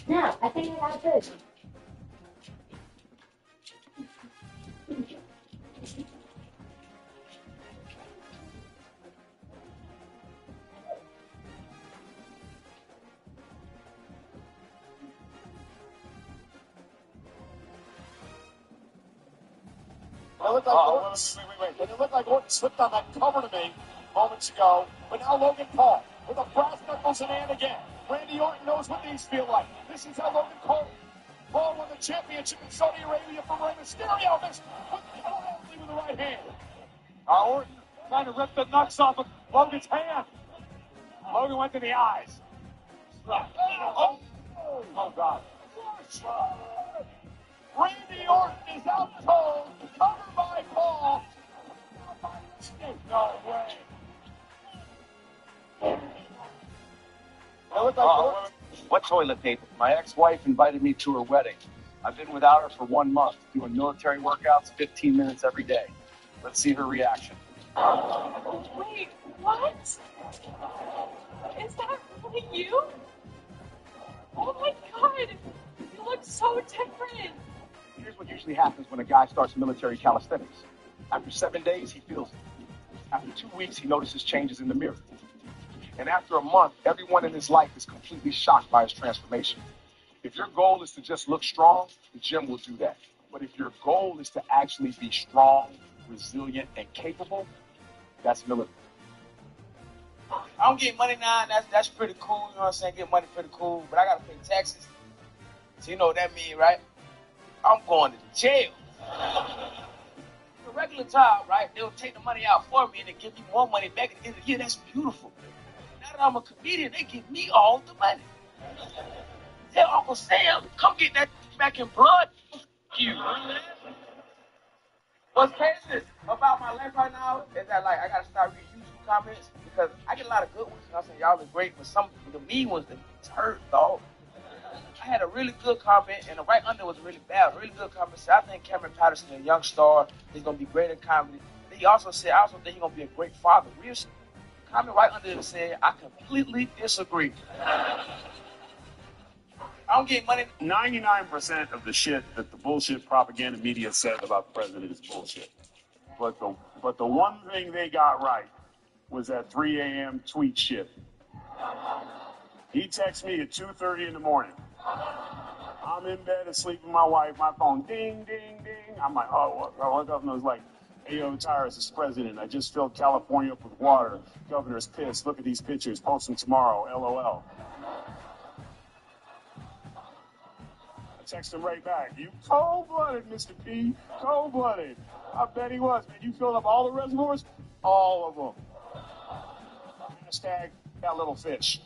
No, I think I got good. It looked like wait. It looked like Orton slipped on that cover to me moments ago. But now Logan Paul with a brass knuckles in hand again. Randy Orton knows what these feel like. This is how Logan Paul won the championship in Saudi Arabia from Rey Mysterio. This with the right hand. Orton trying to rip the nuts off of Logan's hand. Logan went to the eyes. Oh God. Randy Orton is out cold, covered by Paul. No way. What toilet paper? My ex-wife invited me to her wedding. I've been without her for 1 month, doing military workouts 15 minutes every day. Let's see her reaction. Wait, what? Is that really you? Oh my God, you look so different. Here's what usually happens when a guy starts military calisthenics. After 7 days, he feels it. After 2 weeks, he notices changes in the mirror. And after a month, everyone in his life is completely shocked by his transformation. If your goal is to just look strong, the gym will do that. But if your goal is to actually be strong, resilient, and capable, that's military. I don't get money now, and that's pretty cool, you know what I'm saying? Get money pretty cool, but I gotta pay taxes. So you know what that means, right? I'm going to jail. A regular job, right? They'll take the money out for me and then give me more money back at the end of the year. That's beautiful. Now that I'm a comedian, they give me all the money. Tell Uncle Sam, come get that back in blood. You. What's crazy about my life right now is that, like, I gotta start reading YouTube comments because I get a lot of good ones. You know what I'm saying? Y'all are great, but some of the mean ones, they hurt, dog. I had a really good comment, and the right under was really bad. A really good comment said, I think Cameron Patterson, a young star, is going to be great in comedy. Then he also said, I also think he's going to be a great father. Real shit. Comment right under it said, I completely disagree. I don't get money. 99% of the shit that the bullshit propaganda media said about the president is bullshit. But the one thing they got right was that 3 a.m. tweet shit. He texts me at 2:30 in the morning. I'm in bed asleep with my wife. My phone ding, ding, ding. I'm like, oh, I woke up and I was like, hey, yo, Tyrus is president. I just filled California up with water. Governor's pissed. Look at these pictures. Post them tomorrow. LOL. I text him right back. You cold-blooded, Mr. P. Cold-blooded. I bet he was, man. You filled up all the reservoirs? All of them. Hashtag that little fish.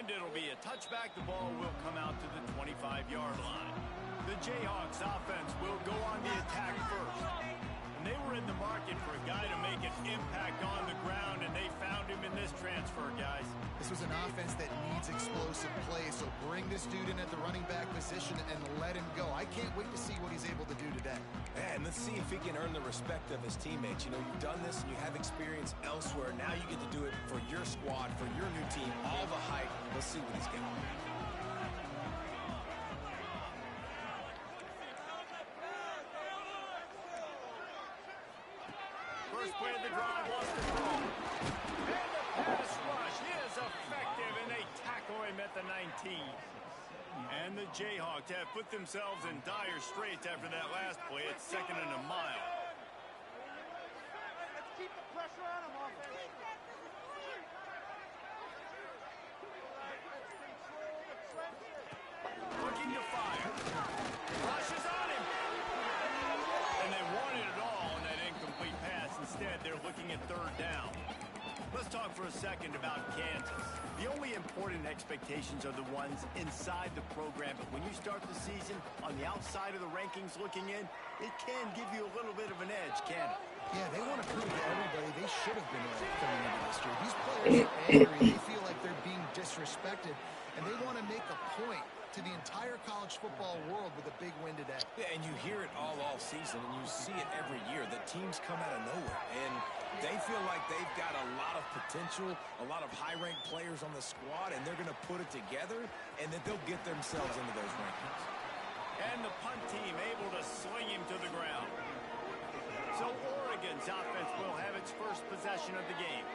And it'll be a touchback. The ball will come out to the 25-yard line. The Jayhawks offense will go on the attack first. And they were in the market for a guy to make an impact on the ground, and they found him in this transfer, guys. This was an offense that needs explosive plays, so bring this dude in at the running back position and let him go. I can't wait to see what he's able to do today. Yeah, and let's see if he can earn the respect of his teammates. You know, you've done this and you have experience elsewhere. Now you get to do it for your squad, for your new team, all the hype. Let's see what he's got. First play of the drive, lost the ball. And the pass rush is effective, and they tackle him at the 19. And the Jayhawks have put themselves in dire straits after that last play. It's 2nd and a mile. Let's keep the pressure on him, offense. Looking to fire. Rush is on him. And they wanted it all on that incomplete pass. Instead, they're looking at 3rd down. Let's talk for a second about Kansas. The only important expectations are the ones inside the program. But when you start the season on the outside of the rankings looking in, it can give you a little bit of an edge, can it? Yeah, they want to prove to everybody they should have been coming into this year. These players are angry. They feel like they're being disrespected, and they want to make a point to the entire college football world with a big win today. Yeah, and you hear it all season, and you see it every year. The teams come out of nowhere, and they feel like they've got a lot of potential, a lot of high-ranked players on the squad, and they're going to put it together, and that they'll get themselves into those rankings. And the punt team able to sling him to the ground. So Oregon's offense will have its first possession of the game.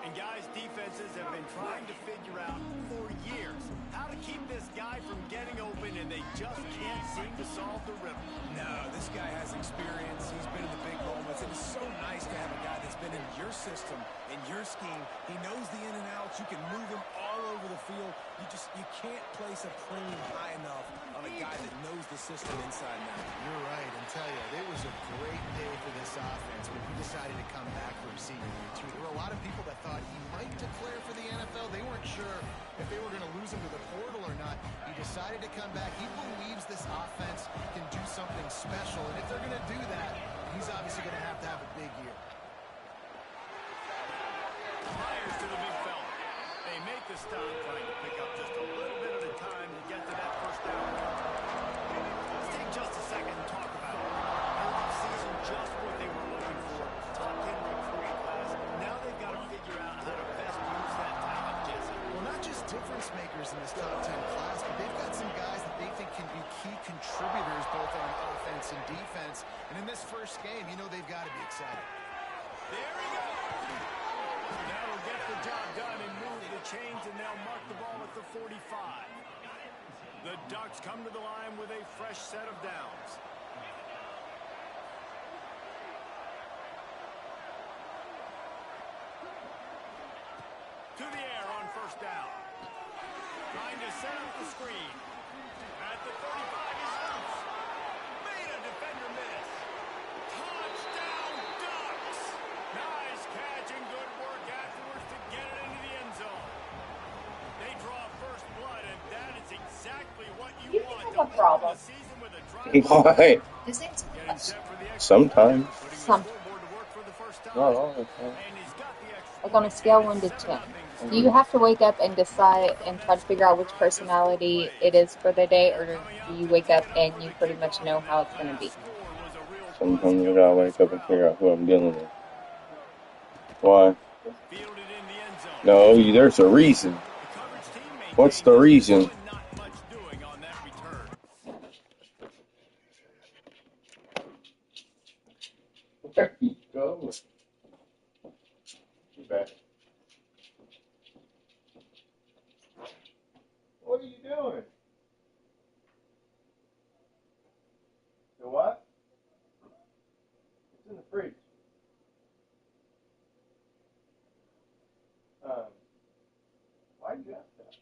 And guys, defenses have been trying to figure out for years how to keep this guy from getting open, and they just can't seem to solve the riddle. No, this guy has experience. He's been in the big moments. It is so nice to have a guy that's been in your system, in your scheme. He knows the in and outs. You can move him all over the field. You can't place a premium high enough on a guy that knows the system inside and out. You're right, and tell you, it was a great day for this offense when he decided to come back for his senior year, too. There were a lot of people that thought he might declare for the NFL. They weren't sure if they were going to lose him to the portal or not. He decided to come back. He believes this offense can do something special, and if they're going to do that, he's obviously going to have a big year. Myers to the big fella. They make the stop, trying to pick up just a little bit at a time to get to that first down. Let's take just a second and talk about it. Our offseason, just what they were looking for. Top 10 recruiting class. Now they've got to figure out how to best use that talent, Jesse. Well, not just difference makers in this top 10 class, but they've got some guys that they think can be key contributors both on offense and defense. And in this first game, you know they've got to be excited. There he goes. That'll get the job done and move the chains, and they'll mark the ball at the 45. The Ducks come to the line with a fresh set of downs. To the air on first down. Trying to set up the screen. At the 35, he's loose. Made a defender miss. Touchdown, Ducks! Nice catch and good work afterwards to get it into the end zone. They draw first blood, and that is exactly what you want to have a problem. open the season with a drive. Why? This ain't Getting set for the extra Sometimes. point, putting the Some. scoreboard to work for the first time. Not all the time. And he's got the extra like on a scale 1 to 10. Do you have to wake up and decide and try to figure out which personality it is for the day, or do you wake up and you pretty much know how it's going to be? Sometimes I gotta wake up and figure out who I'm dealing with. Why? fielded in the end zone. No, there's a reason. The coverage team maintains What's the reason? not much doing on that return. There you go. You bet. What are you doing? The what? It's in the fridge. Why you ask that?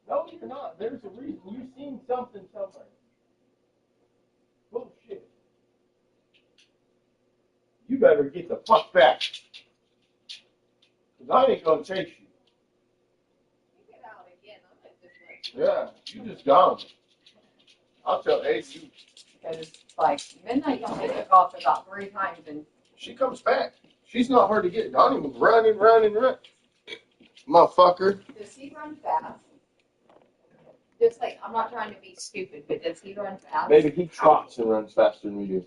No, you're not. There's a reason. You've seen something somewhere. Bullshit. You better get the fuck back. Because I ain't going to chase you. You get out of Yeah, you just gone. I'll tell Ace. Because, like, midnight only took off about 3 times, and She comes back. She's not hard to get. Donnie was running. Motherfucker. does he run fast? Just like, I'm not trying to be stupid, but does he run fast? Maybe he trots and runs faster than we do.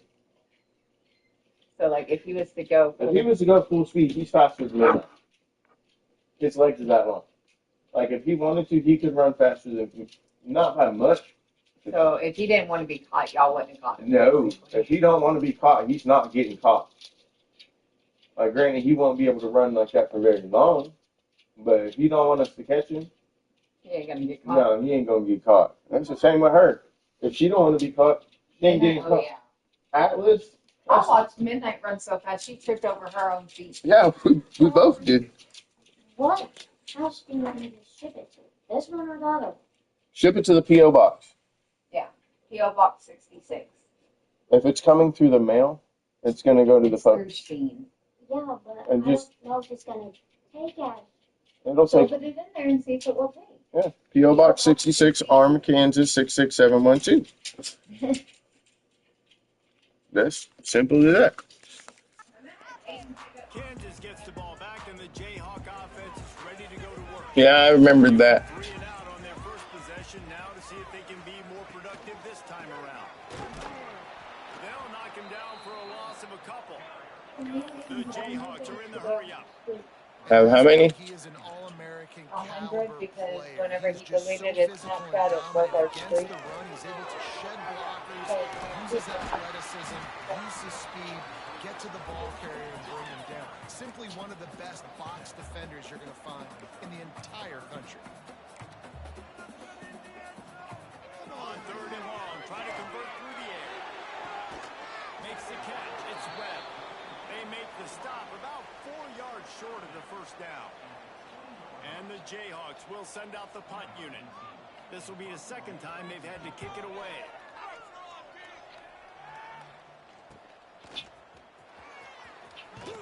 So, like, if he was to go, If he was to go full speed, he's faster than me. His legs are that long. Like, if he wanted to, he could run faster than me. Not by much. so if he didn't want to be caught, y'all wouldn't have caught him. No. If he don't want to be caught, he's not getting caught. Like, granted, he won't be able to run like that for very long. But if he don't want us to catch him, He ain't gonna get caught. no, he ain't gonna get caught. That's the same with her. If she don't want to be caught, she ain't getting Oh, caught. yeah. Atlas. I watched Midnight run so fast, she tripped over her own feet. Yeah, we both did. What house do you want me to ship it to? This one or the other? Ship it to the P.O. box. P.O. Box 66. If it's coming through the mail, it's gonna go to the It's through post. Steam. Yeah, but And I just- don't know if it's gonna take it. It'll So take put it in there and see if it will take. yeah. P.O. Box 66, Arm, Kansas 66712. That's simple as that. Kansas gets the ball back, and the Jayhawk offense is ready to go to work. Yeah, I remembered that. 3 and out on their first possession now to see if they can be more productive this time around. They'll knock him down for a loss of a couple. The Jayhawks are in the hurry up. Have how many? He is an all-American 100 caliber because player. whenever He's he just deleted so his physical and Snapchat, it was dominant our against streak. the run. He's able to shed blockers, use his athleticism, use his speed, get to the ball carrier and bring him down. Simply one of the best box defenders you're going to find in the entire country. On 3rd and long, trying to convert through the air. Makes the catch. It's Webb. They make the stop about 4 yards short of the first down. And the Jayhawks will send out the punt unit. This will be the second time they've had to kick it away.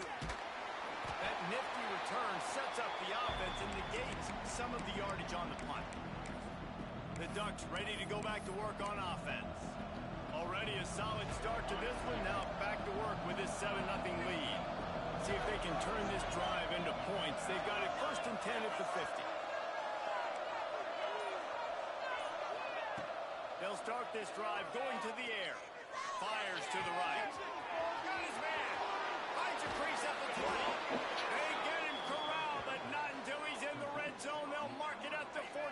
That nifty return sets up the offense and negates some of the yardage on the punt. The Ducks ready to go back to work on offense. Already a solid start to this one. Now back to work with this 7-0 lead. See if they can turn this drive into points. They've got it 1st and 10 at the 50. They'll start this drive going to the air. Fires to the right. Got his man. Finds a crease at the 20. They get him corralled, but not until he's in the red zone. They'll mark it at the 14.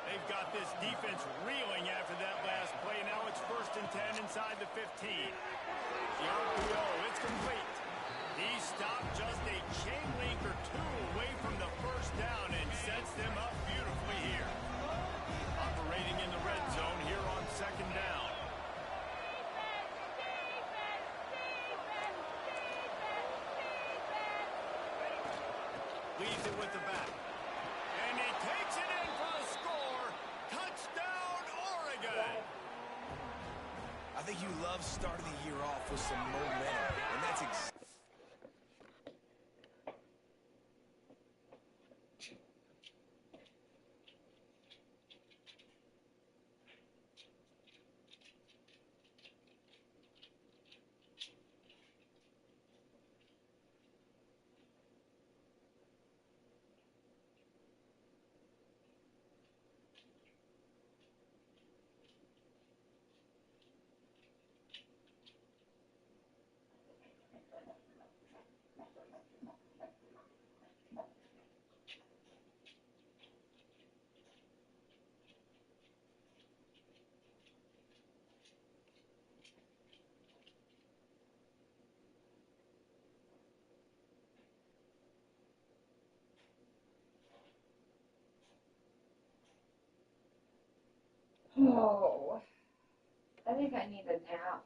They've got this defense reeling after that last play. Now it's 1st and 10 inside the 15. The RPO, it's complete. He stopped just a chain link or 2 away from the first down and sets them up beautifully here. Operating in the red zone here on 2nd down. Leaves it with the back. And he takes it in for the score. Touchdown, Oregon. I think you love starting the year off with some momentum, and that's exactly. Oh, I think I need a nap.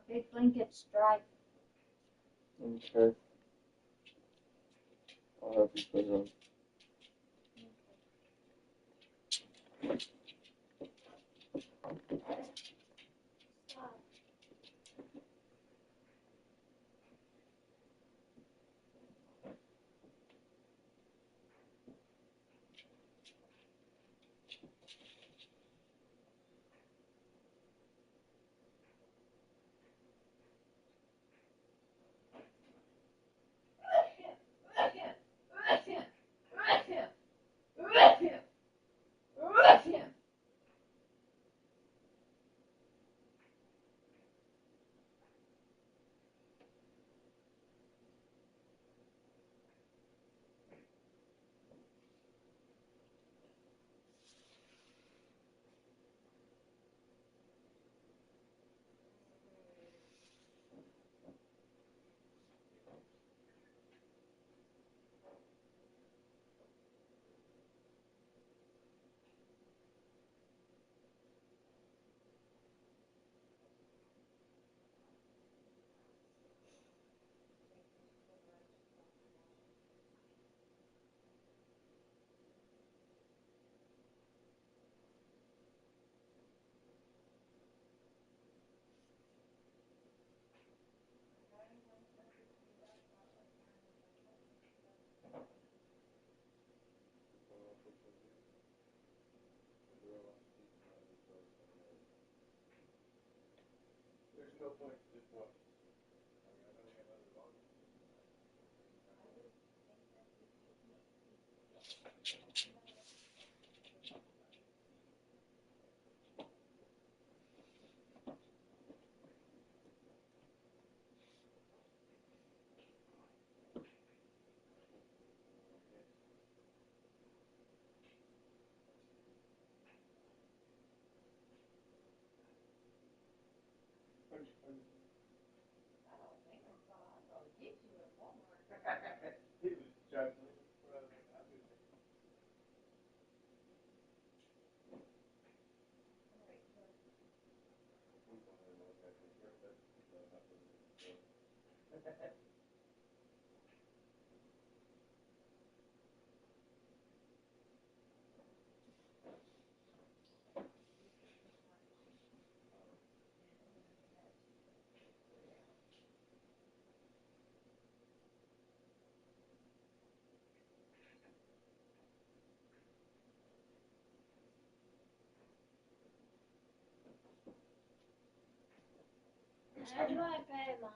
Big blankets dry. Okay. I'll have you put it on. There's no point to just watch. He was joking. How do I pay mom?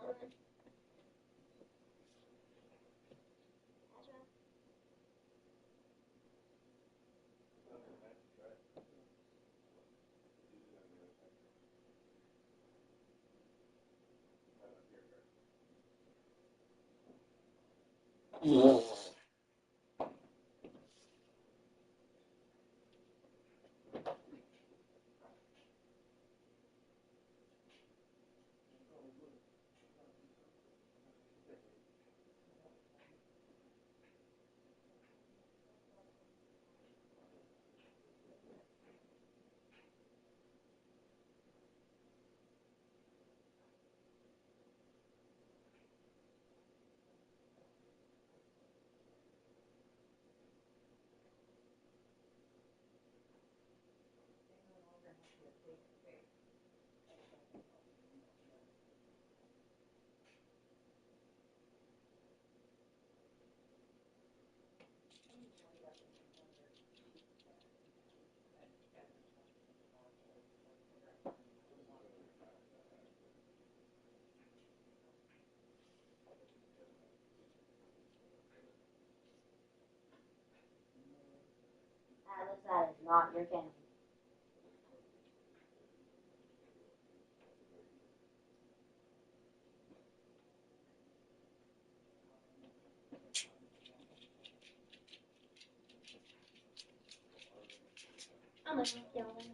Atlas, that is not your family. I'm gonna knock y'all out.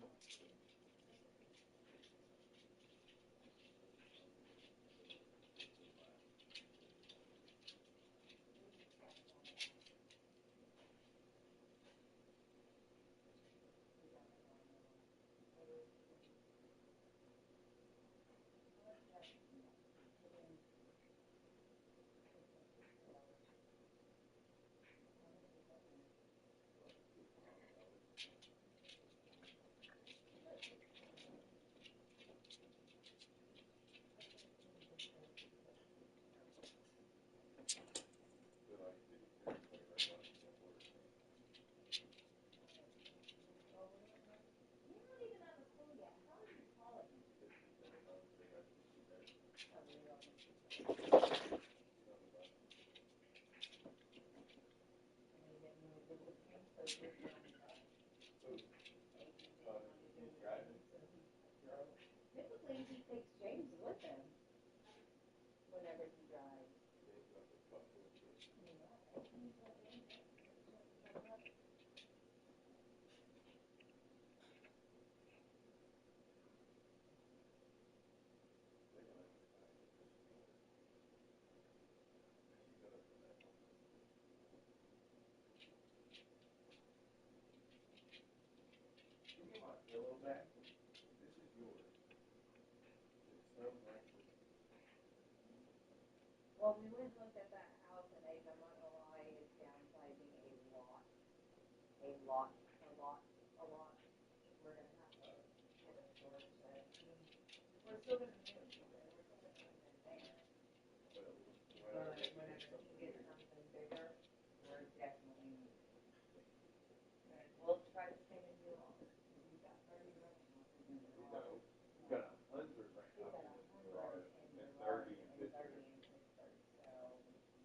Well, we went and looked at that house at Abe. I'm not gonna lie, it's downsizing a lot. A lot. We're gonna have to get a storage shed. We're still gonna move. We're still gonna move in there. But whenever he gets something bigger, we're definitely moving. And we'll try to stay in New Orleans. We've got 30 restaurants in New Orleans. We've got 100 right now. We've got 100 in New Orleans and 30 in Pittsburgh. So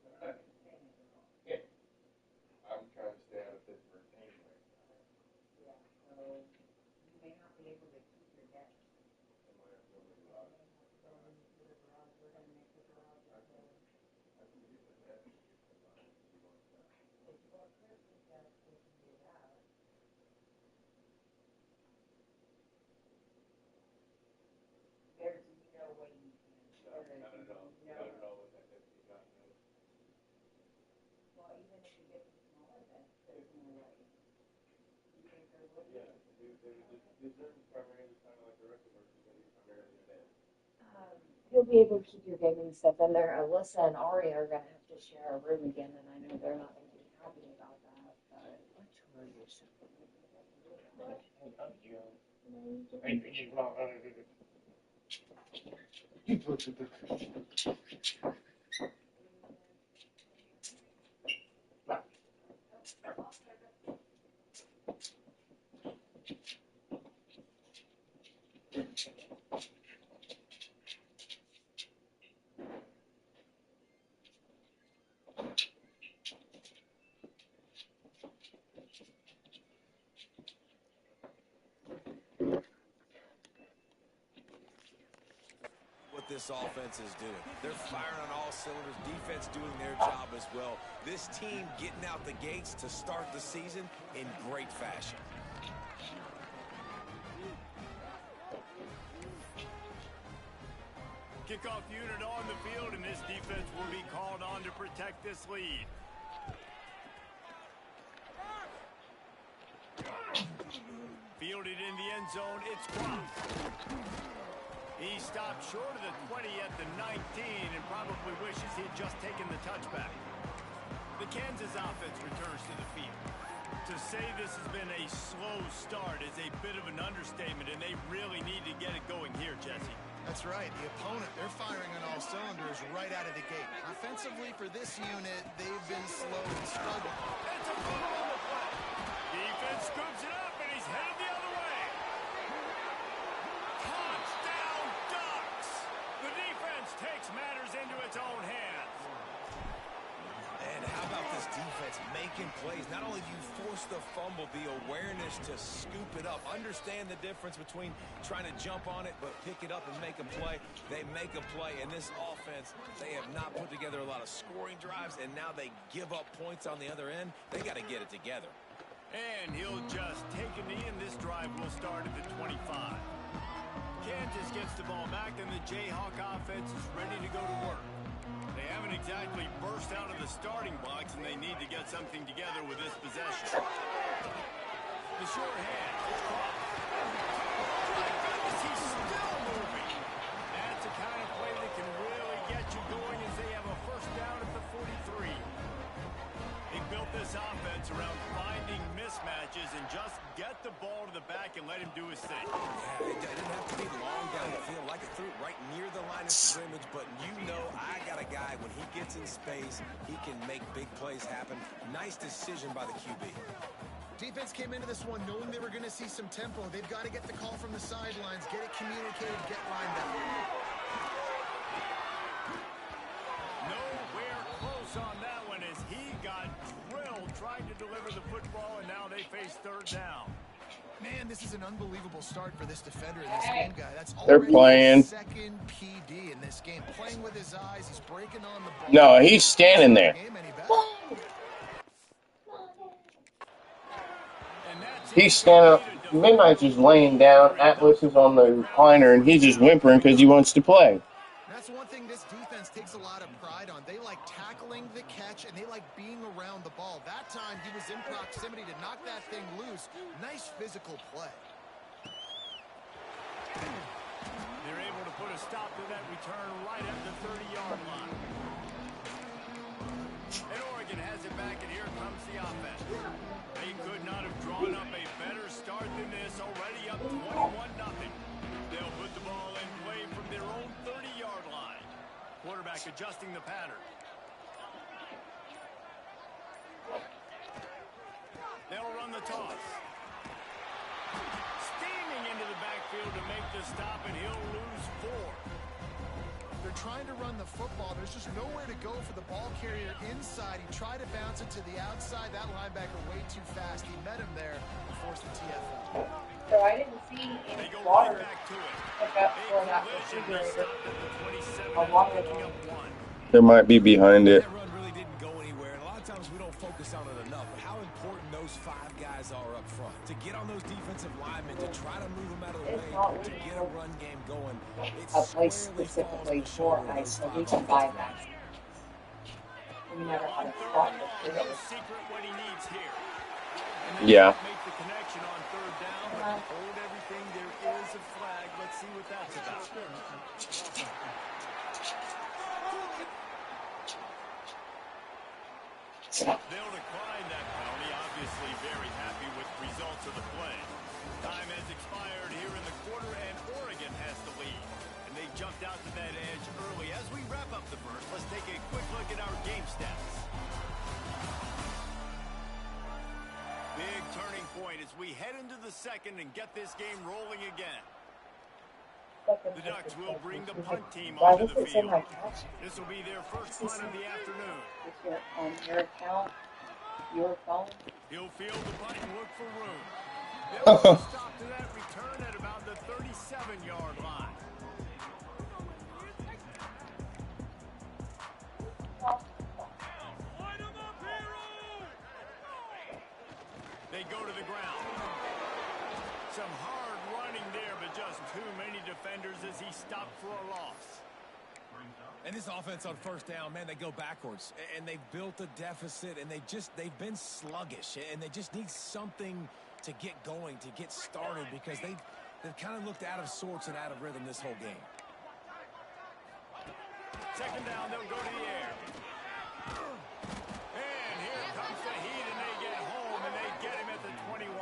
we're not gonna stay in New Orleans. I'm trying to stay out of Pittsburgh anyway. Yeah, so you may not be able to keep your desk. You may have to go into the garage. We're gonna make the garage a little. If you want Christmas desk, we can do that. There's no way you can. Well, even if you get the smaller desk, there's no way. You think there would be? He'll be able to keep your gaming stuff in there. Alyssa and Ari are gonna have to share a room again, and I know they're not gonna be happy about that, but. What this offense is doing. They're firing on all cylinders. Defense doing their job as well. This team getting out the gates to start the season in great fashion. Kickoff unit on the field, and this defense will be called on to protect this lead. Fielded in the end zone, it's dropped. He stopped short of the 20 at the 19 and probably wishes he'd just taken the touchback. The Kansas offense returns to the field. To say this has been a slow start is a bit of an understatement, and they really need to get it going here, Jesse. That's right. The opponent, they're firing on all cylinders right out of the gate. Offensively for this unit, they've been slow and struggling. It's a fumble on the play. Defense scoops it up, and he's headed the other way. Touchdown Ducks! The defense takes matters into its own hands. And how about this defense making plays? Not only do you force the fumble, the awareness to scoop it up. Understand the difference between trying to jump on it, but pick it up and make a play. They make a play. In this offense, they have not put together a lot of scoring drives, and now they give up points on the other end. They got to get it together. And he'll just take a knee, and this drive will start at the 25. Kansas gets the ball back, and the Jayhawk offense is ready to go to work. They haven't exactly burst out of the starting blocks, and they need to get something together with this possession. The short hand, it's caught. My goodness, he's still moving. That's the kind of play that can really get you going as they have a first down at the 43. They built this offense around finding mismatches and just get the ball to the back and let him do his thing. Yeah, it didn't have to be long down the field. Like it threw it right near the line of scrimmage, but you know I got a guy, when he gets in space, he can make big plays happen. Nice decision by the QB. Defense came into this one knowing they were going to see some tempo. They've got to get the call from the sidelines, get it communicated, get lined up. Nowhere close on that one as he got drilled trying to deliver the football, and now they face third down. Man, this is an unbelievable start for this defender in this game, guy. That's They're already playing. his second PD in this game. Playing with his eyes, he's breaking on the ball. No, he's standing there. He's standing up. Midnight's just laying down. Atlas is on the recliner, and he's just whimpering because he wants to play. That's one thing this defense takes a lot of pride on. They like tackling the catch, and they like being around the ball. That time, he was in proximity to knock that thing loose. Nice physical play. They're able to put a stop to that return right at the 30-yard line. And Oregon has it back, and here comes the offense. They could not have drawn up a better start than this, already up 21-0. They'll put the ball in play from their own 30-yard line. Quarterback adjusting the pattern. They'll run the toss. Steaming into the backfield to make the stop, and he'll lose 4. They're trying to run the football. There's just nowhere to go for the ball carrier inside. He tried to bounce it to the outside. That linebacker way too fast. He met him there and forced the TFL. So I didn't see any water pick up for that refrigerator. A water one. There might be behind it. That run really didn't go anywhere, and a lot of times we don't focus on it enough. But how important those 5 guys are up front to get on those defensive linemen, to try to move them out of the way, to get a run game going. A place specifically for ice, so we can buy that. We never had a spot for No secret what he needs here. Yeah. Make the connection on 3rd down, but hold everything. There is a flag. Let's see what that's about. They'll decline that penalty. Obviously very happy with the results of the play. Time has expired here in the quarter, and Oregon has the lead. And they jumped out to that edge early. As we wrap up the first, let's take a quick look at our game stats. Big turning point as we head into the second and get this game rolling again. The Ducks will bring the punt team onto the field. This will be their first punt of the afternoon. If you're on your account, your phone. He'll field the punt and look for room. They'll put a stop to that return at about the 37-yard line. They go to the ground. Some hard running there, but just too many defenders as he stopped for a loss. And this offense on 1st down, man, they go backwards. And they've built a deficit, and they've been sluggish. And they just need something to get going, to get started, because they've kind of looked out of sorts and out of rhythm this whole game. 2nd down, they'll go to the air. And here comes the heat, and they get home, and they get him at the 21.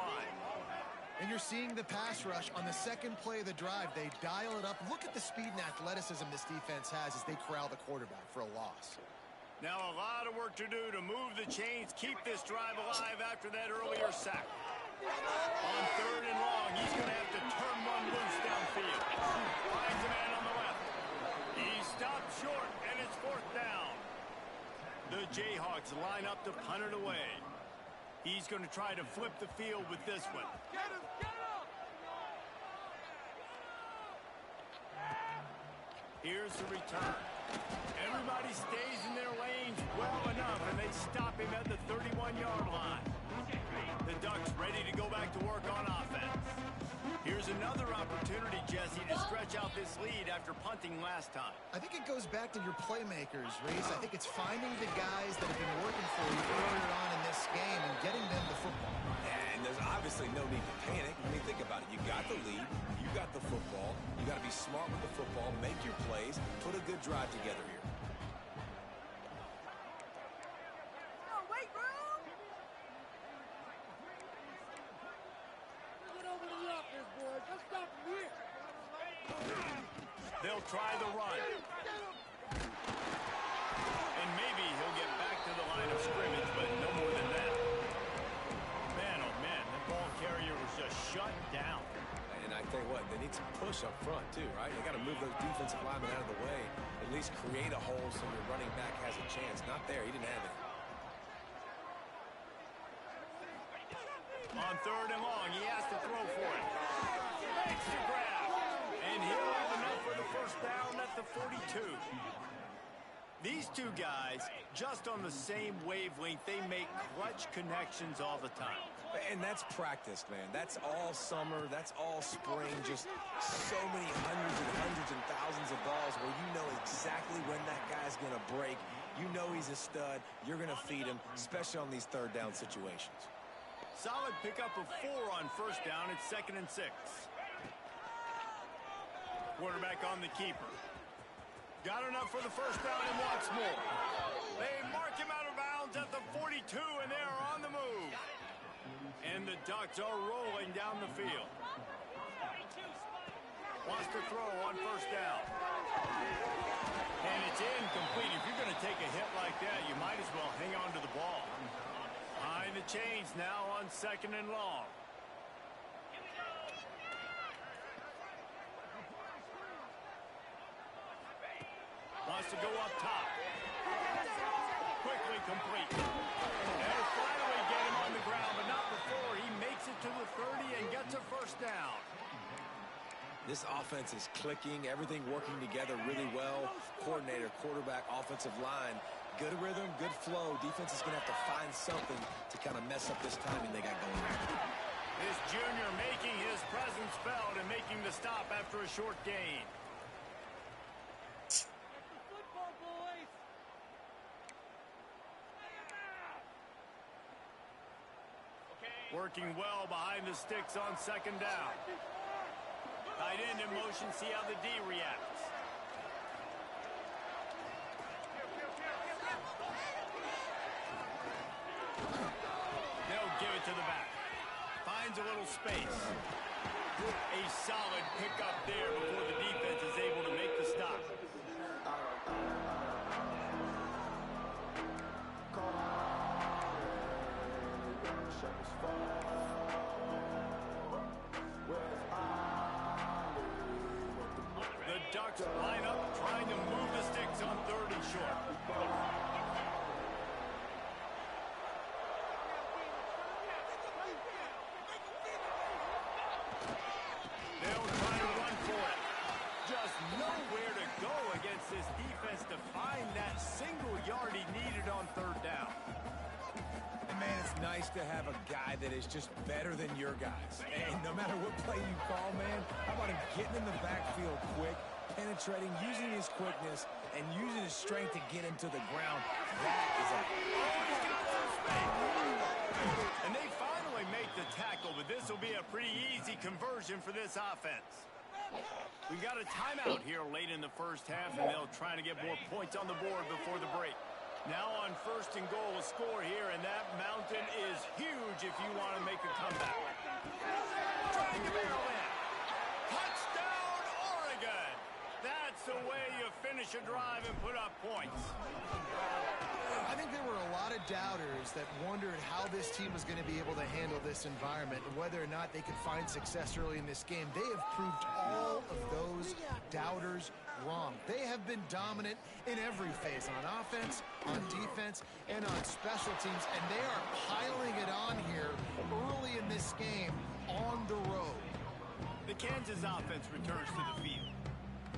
And you're seeing the pass rush on the 2nd play of the drive. They dial it up. Look at the speed and athleticism this defense has as they corral the quarterback for a loss. Now a lot of work to do to move the chains, keep this drive alive after that earlier sack. On 3rd and long, he's going to have to turn one loose downfield. Finds a man on the left. He stopped short, and it's 4th down. The Jayhawks line up to punt it away. He's going to try to flip the field with this one. Get him! Get him! Here's the return. Everybody stays in their lanes well enough, and they stop him at the 31-yard line. The Ducks ready to go back to work on offense. Here's another opportunity, Jesse, to stretch out this lead after punting last time. I think it goes back to your playmakers, Reese. I think it's finding the guys that have been working for you earlier on in this game and getting them the football. And there's obviously no need to panic. When you think about it, you got the lead, you got the football, you got to be smart with the football, make your plays, put a good drive together here. They'll try the run. And maybe he'll get back to the line of scrimmage, but no more than that. Man, oh man, the ball carrier was just shut down. And I tell you what, they need some push up front too, right? They got to move those defensive linemen out of the way, at least create a hole so your running back has a chance. Not there, he didn't have it. On 3rd and long, he has to throw for it. Makes the grab. And he'll have enough for the 1st down at the 42. These two guys, just on the same wavelength, they make clutch connections all the time. And that's practice, man. That's all summer. That's all spring. Just so many hundreds and thousands of balls where you know exactly when that guy's going to break. You know he's a stud. You're going to feed him, especially on these 3rd down situations. Solid pickup of 4 on 1st down. It's 2nd and 6. Quarterback on the keeper. Got enough for the first down and wants more. They mark him out of bounds at the 42, and they are on the move. And the Ducks are rolling down the field. Wants to throw on first down. And it's incomplete. If you're going to take a hit like that, you might as well hang on to the ball. Behind the chains now on 2nd and long. Wants to go up top. Quickly complete. And finally get him on the ground, but not before he makes it to the 30 and gets a first down. This offense is clicking, everything working together really well. Coordinator, quarterback, offensive line, good rhythm, good flow. Defense is going to have to find something to kind of mess up this timing they got going on. This junior making his presence felt and making the stop after a short gain. Working well behind the sticks on 2nd down. Tight end in motion, see how the D reacts. They'll give it to the back. Finds a little space. A solid pickup there before the defense is able to make the stop. The Ducks line up, trying to move the sticks on 3rd and short. They'll try to run for it. Just nowhere to go against this defense to find that single yard he needed on 3rd down. And man, it's nice to have a guy that is just better than your guys. And no matter what play you call, man, how about him getting in the backfield quick, penetrating, using his quickness, and using his strength to get him to the ground. That is a... And they finally make the tackle, but this will be a pretty easy conversion for this offense. We've got a timeout here late in the first half, and they'll try to get more points on the board before the break. Now on 1st and goal, a score here, and that mountain is huge if you want to make a comeback. Trying to barrel in. Touchdown, Oregon! That's the way you finish a drive and put up points. I think there were a lot of doubters that wondered how this team was going to be able to handle this environment and whether or not they could find success early in this game. They have proved all of those doubters wrong. They have been dominant in every phase, on offense, on defense, and on special teams, and they are piling it on here early in this game on the road. The Kansas offense returns to the field.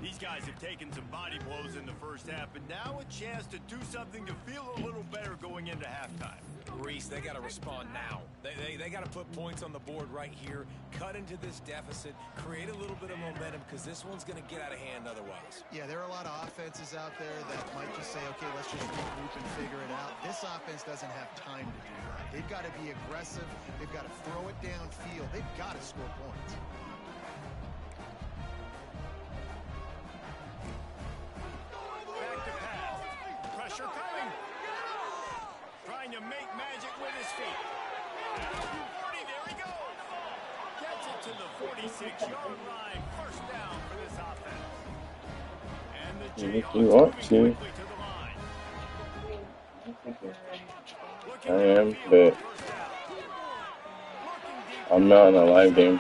These guys have taken some body blows in the first half, but now a chance to do something to feel a little better going into halftime. Reese, they got to respond now. They got to put points on the board right here, cut into this deficit, create a little bit of momentum, because this one's going to get out of hand otherwise. Yeah, there are a lot of offenses out there that might just say, okay, let's just regroup and figure it out. This offense doesn't have time to do that. They've got to be aggressive. They've got to throw it downfield. They've got to score points. Back to pass. Pressure coming. Trying to make magic with his feet. 40, there he goes. Gets it to the 46-yard line. First down for this offense. And the If you want to. I am, but I'm not in a live game.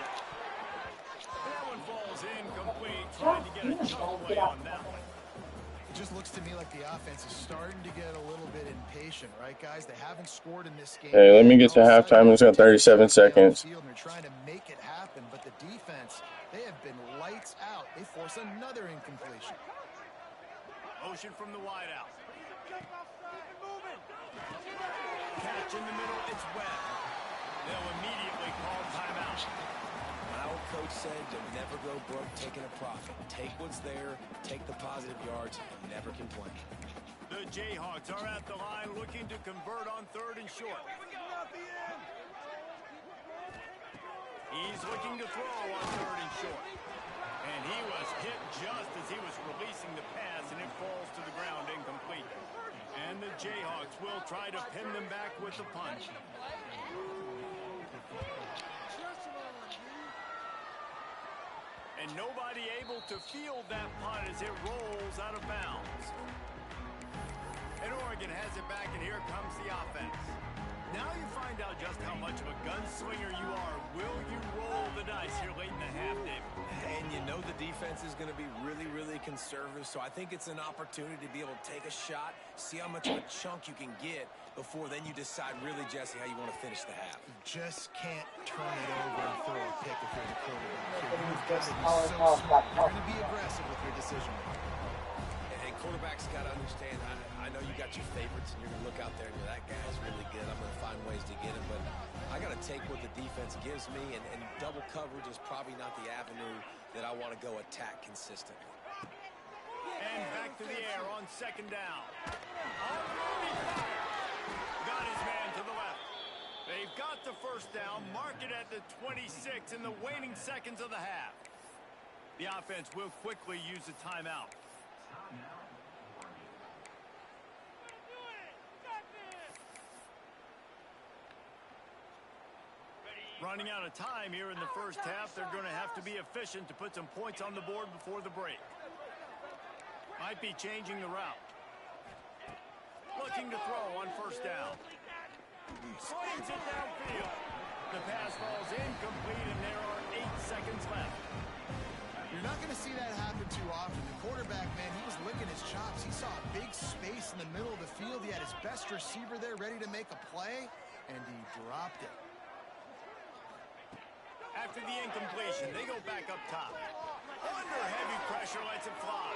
It just looks to me like the offense is starting to get a little bit impatient, right, guys? They haven't scored in this game. Hey, let me get to halftime. It's got 37 seconds. They're trying to make it happen, but the defense, they have been lights out. They force another incompletion. Motion from the wideout. Catch in the middle, it's Webb. They'll immediately call timeout. My old coach said you'll never go broke taking a profit. Take what's there, take the positive yards, and never complain. The Jayhawks are at the line looking to convert on 3rd and short. He's looking to throw on 3rd and short. And he was hit just as he was releasing the pass, and it falls to the ground incomplete. And the Jayhawks will try to pin them back with the punch. And nobody able to field that punt as it rolls out of bounds. And Oregon has it back, and here comes the offense. Now you find out just how much of a gunslinger you are. Will you roll the dice here late in the half, David? And you know the defense is going to be really, really conservative, so I think it's an opportunity to be able to take a shot, see how much of a chunk you can get before then you decide really, Jesse, how you want to finish the half. You just can't turn it over and throw a pick if you're the quarterback. You've got to be so smart. You're going to be aggressive with your decision making. And quarterbacks got to understand, I know you got your favorites, and you're going to look out there and go, that guy's really good. I'm going to find ways to get him, but I got to take what the defense gives me, and double coverage is probably not the avenue that I want to go attack consistently. And back to the air on second down. Got his man to the left. They've got the first down. Mark it at the 26 in the waning seconds of the half. The offense will quickly use a timeout. Running out of time here in the first half. They're going to have to be efficient to put some points on the board before the break. Might be changing the route. Looking to throw on first down. Slings it downfield. The pass falls incomplete, and there are 8 seconds left. You're not going to see that happen too often. The quarterback, man, he was licking his chops. He saw a big space in the middle of the field. He had his best receiver there ready to make a play, and he dropped it. After the incompletion, they go back up top. Under heavy pressure, lets it fly.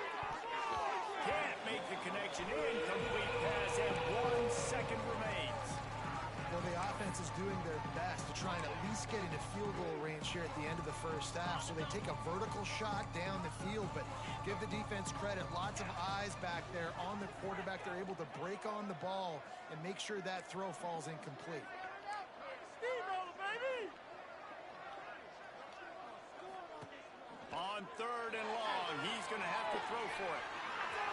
Can't make the connection. Incomplete pass, and 1 second remains. Well, the offense is doing their best to try and at least get into field goal range here at the end of the first half. So they take a vertical shot down the field, but give the defense credit. Lots of eyes back there on the quarterback. They're able to break on the ball and make sure that throw falls incomplete. On third and long, he's going to have to throw for it.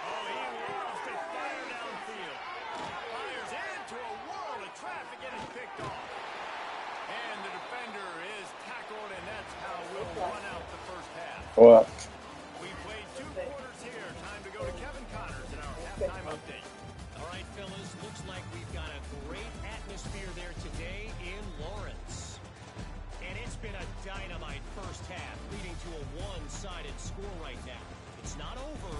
Oh, he lost it. Fire downfield. Fires into a world of traffic and is picked off. And the defender is tackled, and that's how we'll run out the first half. What? We played 2 quarters here. Time to go to Kevin Connors in our halftime update. All right, fellas, looks like we've got a great atmosphere there today in Lawrence. And it's been a dynamite first half, leading to a one-sided score right now. It's not over,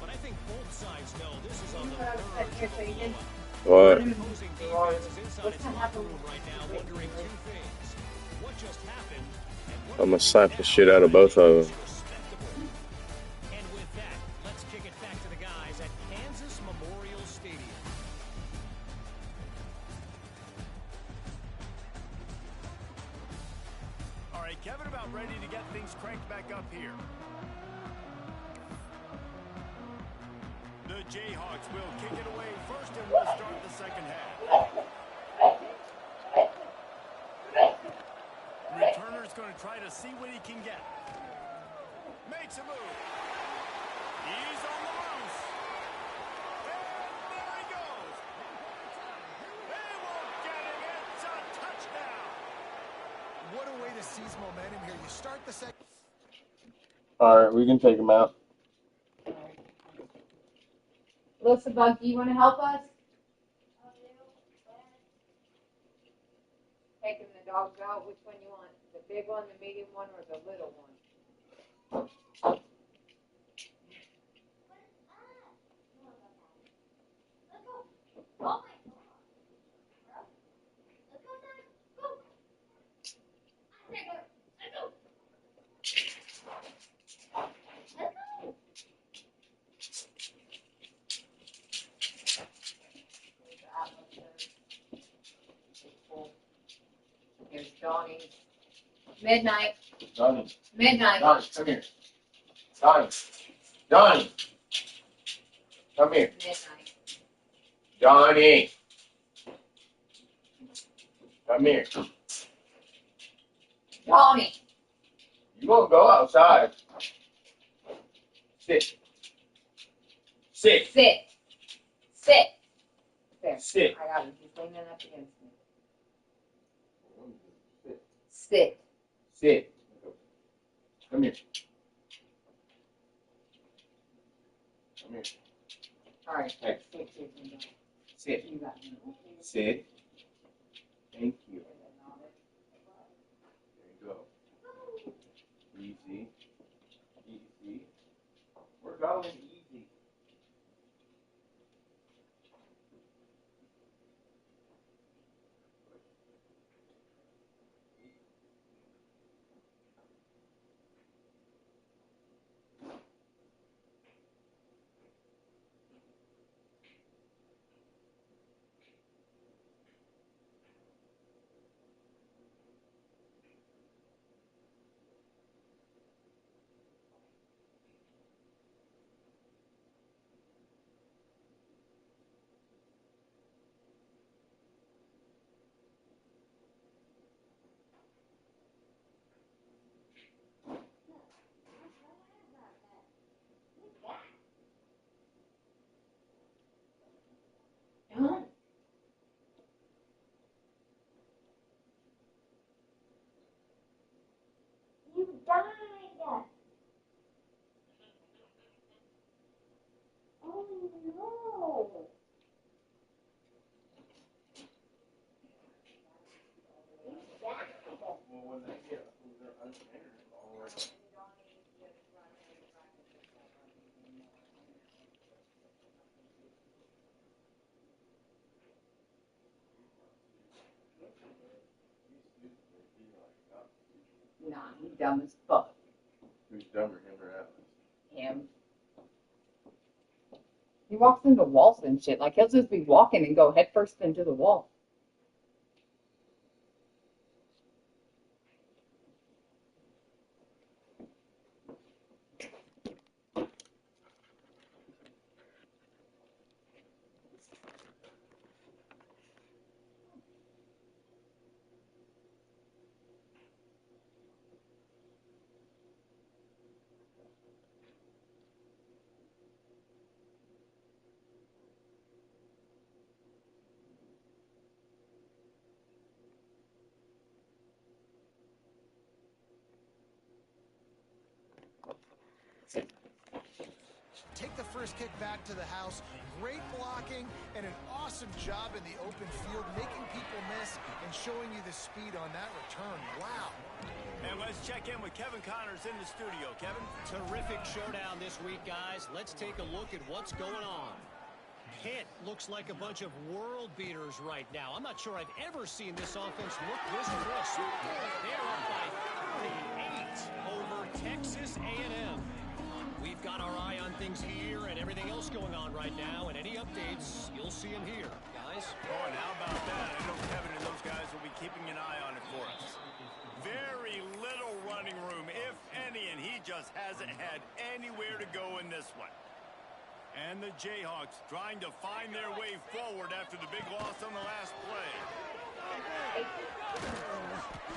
but I think both sides know this is on the verge of a blowout. What? The opposing defense is inside its locker room right now, wondering 2 things: what just happened, and what I'm gonna slap the shit out of both of them. And with that, let's kick it back to the guys at Kansas Memorial Stadium. All right, Kevin, about ready to get things cranked back up here. The Jayhawks will kick it away first, and we'll start the second half. Returner's going to try to see what he can get. Makes a move. He's on the loose. And there he goes. They won't get him. It's a touchdown. What a way to seize momentum here. You start the second. All right, we can take him out. Listen, Bug, do you want to help us? Taking the dogs out, which one you want? The big one, the medium one, or the little one? Here's Johnny. Midnight. Johnny. Midnight. Johnny, come here. Johnny. Johnny. Come here. Midnight. Johnny. Come here. Johnny. You won't go outside. Sit. Sit. Sit. Sit. There. Sit. I got him. He's leaning up against me. Sit. Sit. Sit. Come here. Come here. All right. Hey. Sit. Sit. You got me. Sit. Thank you. There you go. Easy. Easy. We're going easy. Done. You died. Oh no. Well, when they get their unstandard all right. Nah, he's dumb as fuck. Who's dumber, him or Atlas? Him. He walks into walls and shit. Like, he'll just be walking and go headfirst into the wall. Take the first kick back to the house. Great blocking and an awesome job in the open field, making people miss and showing you the speed on that return. Wow. And let's check in with Kevin Connors in the studio. Kevin? Terrific showdown this week, guys. Let's take a look at what's going on. Pitt looks like a bunch of world beaters right now. I'm not sure I've ever seen this offense look this crisp. They're up by 38 over Texas A&M. We've got our eye on things here and everything else going on right now, and any updates, you'll see them here, guys. Oh, and how about that? I know Kevin and those guys will be keeping an eye on it for us. Very little running room, if any, and he just hasn't had anywhere to go in this one. And the Jayhawks trying to find their way forward after the big loss on the last play.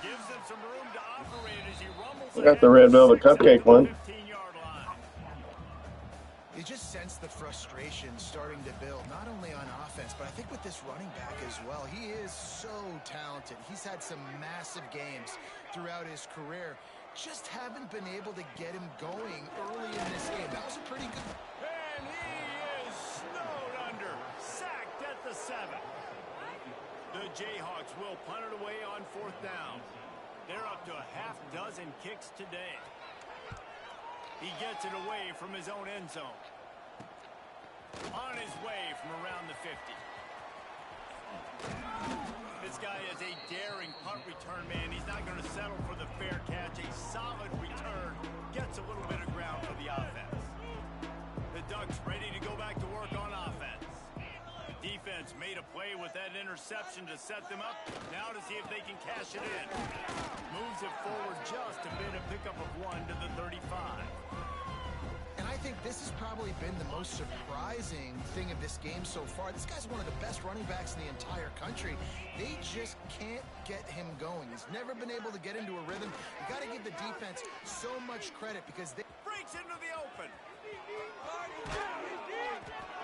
Gives them some room to operate as he rumbles. We got the red velvet cupcake one. You just sense the frustration starting to build, not only on offense, but I think with this running back as well. He is so talented. He's had some massive games throughout his career. Just haven't been able to get him going early in this game. That was a pretty good... And he is snowed under, sacked at the 7. The Jayhawks will punt it away on 4th down. They're up to a half dozen kicks today. He gets it away from his own end zone. On his way from around the 50. This guy is a daring punt return man. He's not going to settle for the fair catch. A solid return. Gets a little bit of ground for the offense. The Ducks ready to go back to work on offense. The defense made a play with that interception to set them up. Now to see if they can cash it in. Moves it forward just a bit, a pickup of 1 to the 35. And I think this has probably been the most surprising thing of this game so far. This guy's one of the best running backs in the entire country. They just can't get him going. He's never been able to get into a rhythm. You got to give the defense so much credit because they... Brings breaks into the open.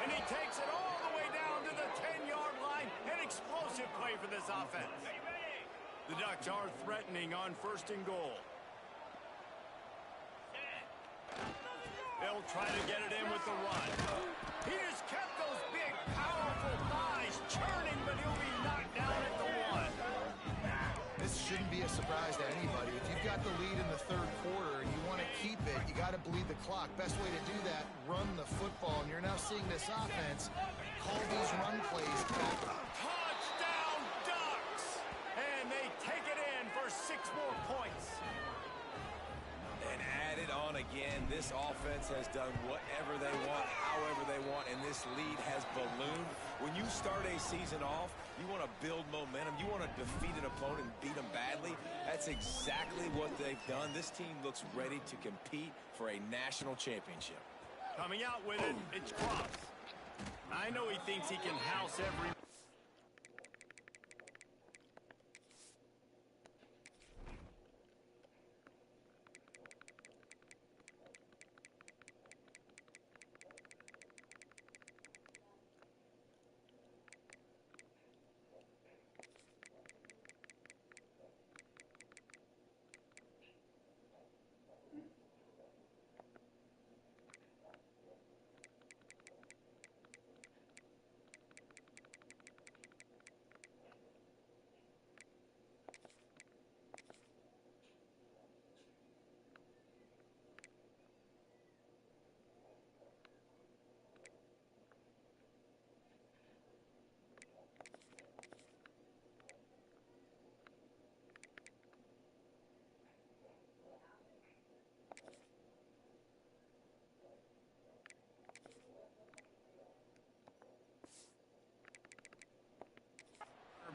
And he takes it all the way down to the 10-yard line. An explosive play for this offense. The Ducks are threatening on 1st and goal. They'll try to get it in with the run. He just kept those big, powerful thighs churning, but he'll be knocked down at the 1. This shouldn't be a surprise to anybody. If you've got the lead in the 3rd quarter and you want to keep it, you got to bleed the clock. Best way to do that, run the football. And you're now seeing this offense call these run plays back. Touchdown, Ducks! And they take it in for 6 more points. And add it on again. This offense has done whatever they want, however they want, and this lead has ballooned. When you start a season off, you want to build momentum. You want to defeat an opponent and beat them badly. That's exactly what they've done. This team looks ready to compete for a national championship. Coming out with it, it's Cross. I know he thinks he can house every...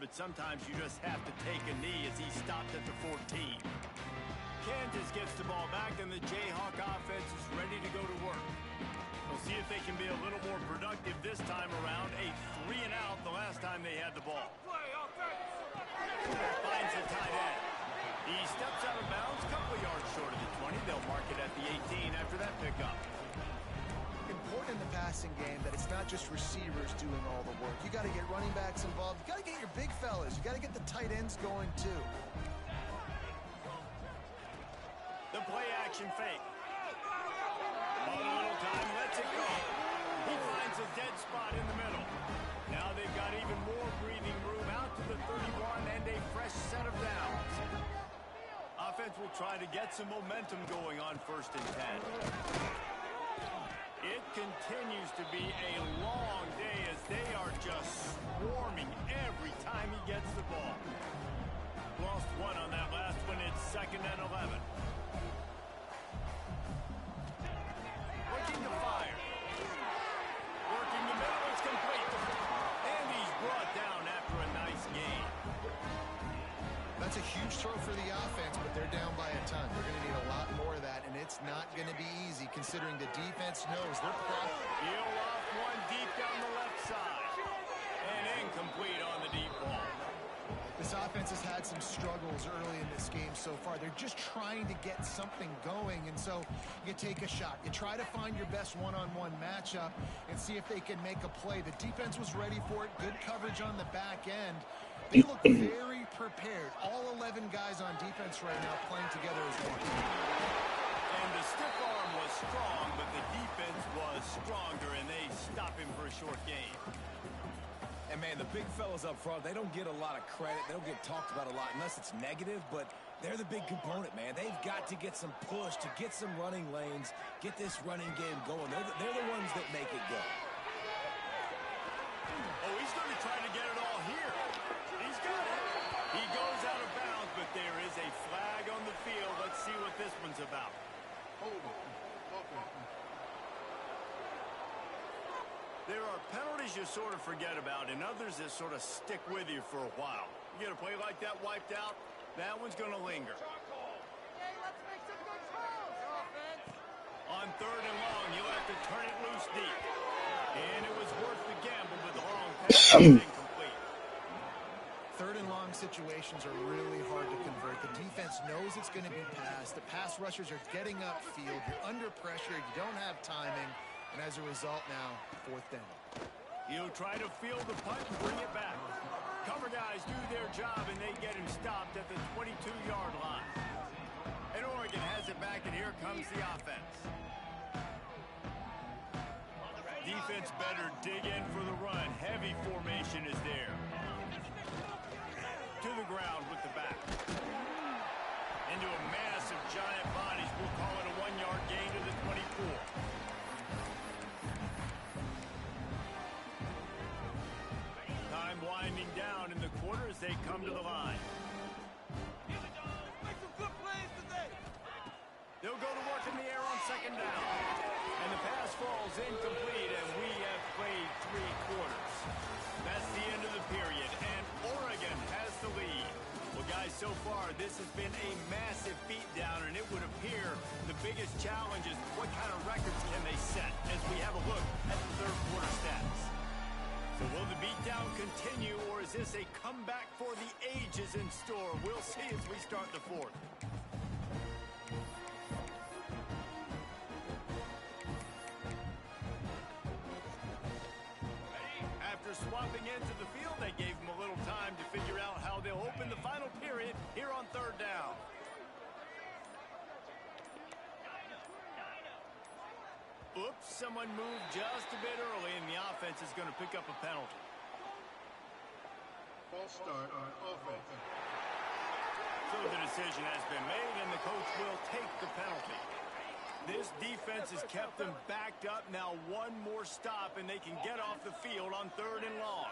But sometimes you just have to take a knee as he stopped at the 14. Kansas gets the ball back, and the Jayhawk offense is ready to go to work. We'll see if they can be a little more productive this time around. A 3-and-out the last time they had the ball. Finds the tight end. He steps out of bounds, a couple yards short of the 20. They'll mark it at the 18 after that pickup. Important in the passing game that it's not just receivers doing all the work. You got to get running backs involved. You got to get your big fellas. You got to get the tight ends going too. The play action fake. On a little time, lets it go. He finds a dead spot in the middle. Now they've got even more breathing room out to the 31 and a fresh set of downs. Offense will try to get some momentum going on 1st and 10. It continues to be a long day as they are just swarming every time he gets the ball. Lost 1 on that last one. It's 2nd and 11. Looking to fire. Working the middle. It's complete. And he's brought down after a nice gain. That's a huge throw for the offense, but they're down by a ton. They're going to need a lot more of that, and it's not going to be easy considering the defense knows they're probably... He'll off one deep down the left side. And incomplete on the deep ball. This offense has had some struggles early in this game so far. They're just trying to get something going, and so you take a shot. You try to find your best one-on-one matchup and see if they can make a play. The defense was ready for it. Good coverage on the back end. They look very prepared. All 11 guys on defense right now playing together as one. And the stiff arm was strong, but the defense was stronger, and they stop him for a short gain. And, man, the big fellas up front, they don't get a lot of credit. They don't get talked about a lot unless it's negative, but they're the big component, man. They've got to get some push, to get some running lanes, get this running game going. They're the ones that make it go. Oh, he's going to try to get it all here. He's got it. He goes out of bounds, but there is a flag on the field. Let's see what this one's about. There are penalties you sort of forget about and others that sort of stick with you for a while. You get a play like that wiped out, that one's going to linger. On 3rd and long, you'll have to turn it loose deep. And it was worth the gamble, but the long pass is incomplete. 3rd and long situations are really hard to convert. The defense knows it's going to be passed. The pass rushers are getting upfield. You're under pressure. You don't have timing. And as a result now, 4th down. He'll try to field the punt and bring it back. Cover guys do their job, and they get him stopped at the 22-yard line. And Oregon has it back, and here comes the offense. Defense better dig in for the run. Heavy formation is there. To the ground with the back. Into a mass of giant bodies. We'll call it a 1-yard gain to the 24. Time winding down in the quarter as they come to the line. They'll go to work in the air on 2nd down. And the pass falls incomplete, and we have played 3 quarters. That's the end of the period, and Oregon has the lead. Well, guys, so far, this has been a massive beatdown, and it would appear the biggest challenge is what kind of records can they set as we have a look at the 3rd quarter stats. So will the beatdown continue, or is this a comeback for the ages in store? We'll see as we start the 4th. After swapping into the field, they gave them a little time to figure out how they'll open the final period here on 3rd down. Oops, someone moved just a bit early, and the offense is going to pick up a penalty. False start on offense. So the decision has been made, and the coach will take the penalty. This defense has kept them backed up. Now 1 more stop, and they can get off the field on 3rd and long.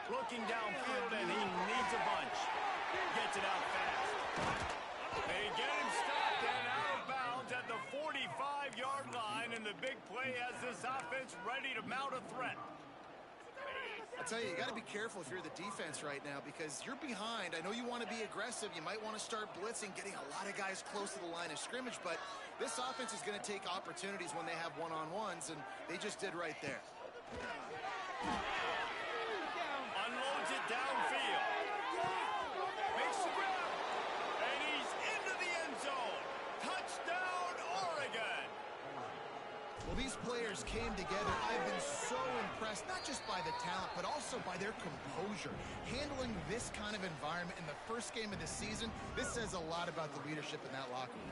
Looking downfield, and he needs a bunch. Gets it out fast. They get him stopped and out of bounds at the 45-yard line, and the big play has this offense ready to mount a threat. I tell you got to be careful if you're the defense right now because you're behind. I know you want to be aggressive. You might want to start blitzing, getting a lot of guys close to the line of scrimmage, but this offense is going to take opportunities when they have one-on-ones, and they just did right there. Unloads it downfield. Makes the grab. And he's into the end zone. Touchdown, Oregon. Well, these players came together. I've been so impressed, not just by the talent, but also by their composure. Handling this kind of environment in the first game of the season, this says a lot about the leadership in that locker room.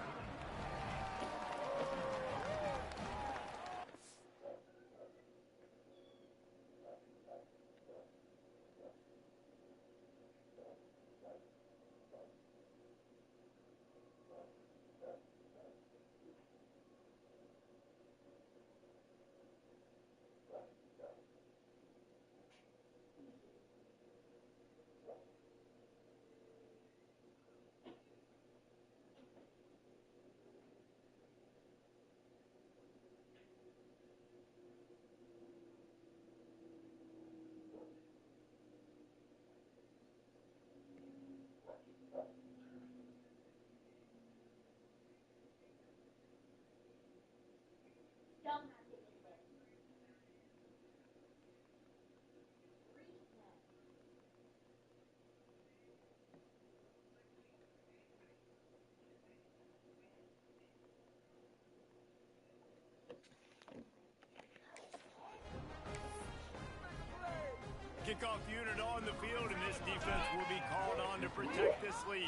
Kickoff unit on the field, and this defense will be called on to protect this lead.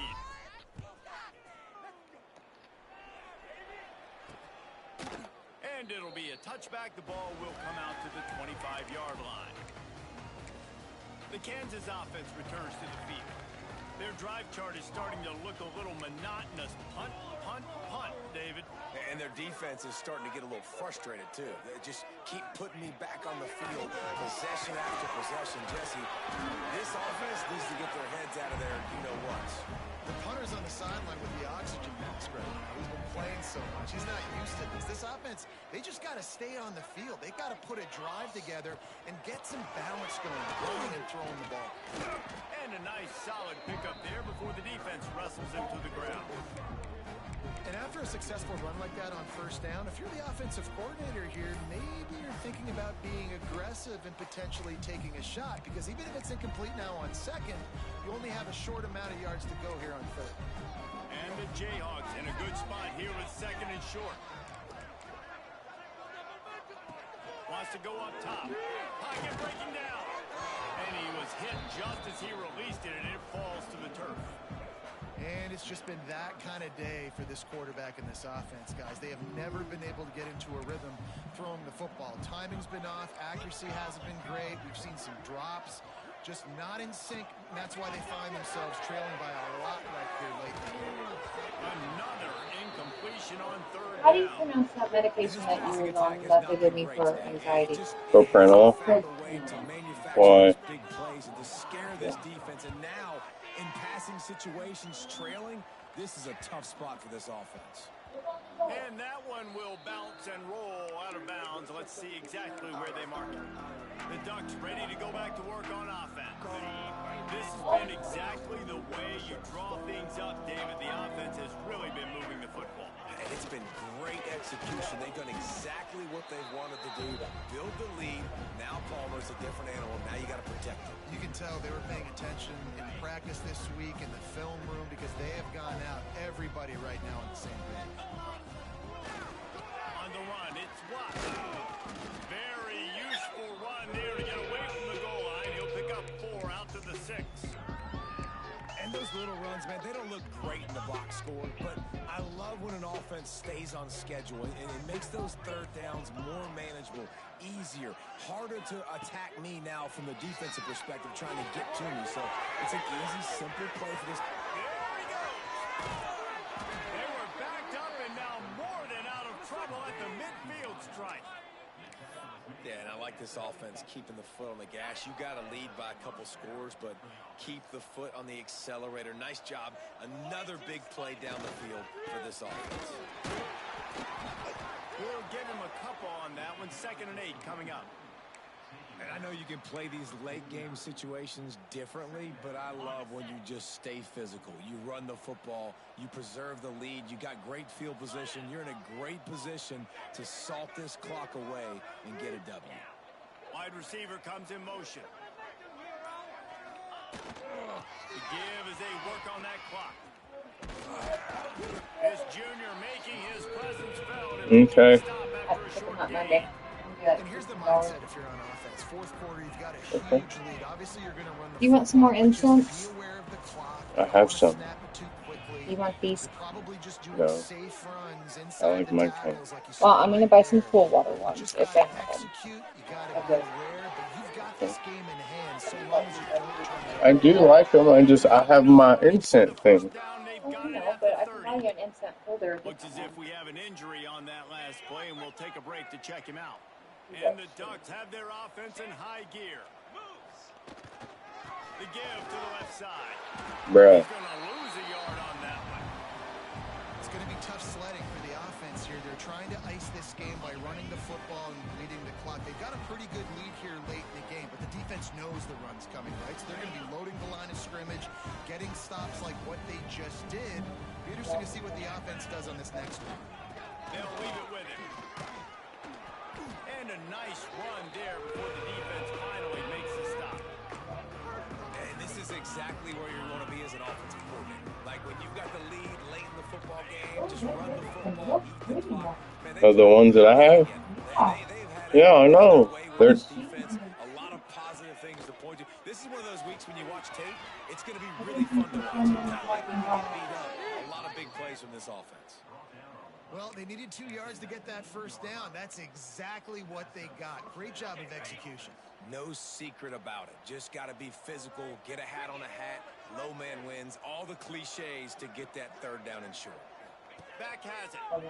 And it'll be a touchback. The ball will come out to the 25-yard line. The Kansas offense returns to the field. Their drive chart is starting to look a little monotonous. Punt, punt, punt, David. And their defense is starting to get a little frustrated, too. They just keep putting me back on the field, possession after possession. Jesse, this offense needs to get their heads out of there and you-know-what. The punter's on the sideline with the oxygen mask right now. He's been playing so much. He's not used to this. This offense, they just got to stay on the field. They got to put a drive together and get some balance going, running and throwing the ball. And a nice solid pickup there before the defense wrestles him to the ground. And after a successful run like that on first down, if you're the offensive coordinator here, maybe you're thinking about being aggressive and potentially taking a shot, because even if it's incomplete now on second, you only have a short amount of yards to go here on third. And the Jayhawks in a good spot here with second and short. Wants to go up top. Pocket breaking down. And he was hit just as he released it, and it falls to the turf. And it's just been that kind of day for this quarterback and this offense, guys. They have never been able to get into a rhythm throwing the football. Timing's been off. Accuracy hasn't been great. We've seen some drops. Just not in sync, and that's why they find themselves trailing by a lot right here lately. Another incompletion on third How do you down. pronounce that medication that you love to give me for anxiety? Propranolol. Why? Big plays and to scare this defense, and now in passing situations trailing, this is a tough spot for this offense. And that one will bounce and roll out of bounds. Let's see exactly where they mark it. The Ducks ready to go back to work on offense. This has been exactly the way you draw things up, David. The offense has really been moving the football. And it's been great execution. They've done exactly what they've wanted to do. Build the lead. Now Palmer's a different animal. Now you got to protect him. You can tell they were paying attention in practice this week in the film room, because they have gone out, everybody right now on the same page. On the run, it's Watt. Very useful run there to get away from the goal line. He'll pick up 4 out to the 6. And those little runs, man, they don't look great in the box score, but I love when an offense stays on schedule, and it makes those third downs more manageable, easier, harder to attack me now from the defensive perspective, trying to get to me. So it's an easy, simple play for this. There he goes. They were backed up and now more than out of trouble at the midfield stripe. Yeah, and I like this offense keeping the foot on the gas. You got to lead by a couple scores, but keep the foot on the accelerator. Nice job. Another big play down the field for this offense. We'll give him a couple on that one. 2nd and 8 coming up. And I know you can play these late game situations differently, but I love when you just stay physical. You run the football, you preserve the lead, you got great field position, you're in a great position to salt this clock away and get a W. Wide receiver comes in motion. The give as they work on that clock. This junior making his presence felt. Okay. I pick them up Monday. And here's the mindset if you're on offense. Fourth quarter, you've got a huge lead. Obviously, you're going to run the Do you want some more incense? Be aware of the clock. I have some. Snap it too quickly. You want these? Probably just doing No. safe runs I inside like the my tackles kind. like you Well, saw I'm going to right buy some there. cool water You ones just if got they to have them. execute. You got to be Okay. aware, but you've got this game in hand so long as you don't try to... I do like them. I have my incense thing. Oh, no, but I can buy you an incense holder. Looks as if we have an injury on that last play, and we'll take a break to check him out. And the Ducks have their offense in high gear. The give to the left side. Bruh. He's going to lose a yard on that one. It's going to be tough sledding for the offense here. They're trying to ice this game by running the football and bleeding the clock. They've got a pretty good lead here late in the game, but the defense knows the run's coming, right? So they're going to be loading the line of scrimmage, getting stops like what they just did. Be interesting to see what the offense does on this next one. They'll leave it with him. And a nice run there before the defense finally makes the stop. And this is exactly where you want to be as an offensive coordinator. Like when you've got the lead late in the football game, just run the football, eat the clock. Man, Oh, the ones that I have? Yeah, I know. They're defense, a lot of positive things to point to. This is one of those weeks when you watch tape, it's going to be really fun to watch. Not like we get beat up. A lot of big plays from this offense. Well, they needed 2 yards to get that first down. That's exactly what they got. Great job of execution. No secret about it. Just got to be physical, get a hat on a hat, low man wins, all the cliches to get that third down and short. Back has it. Oh, and he's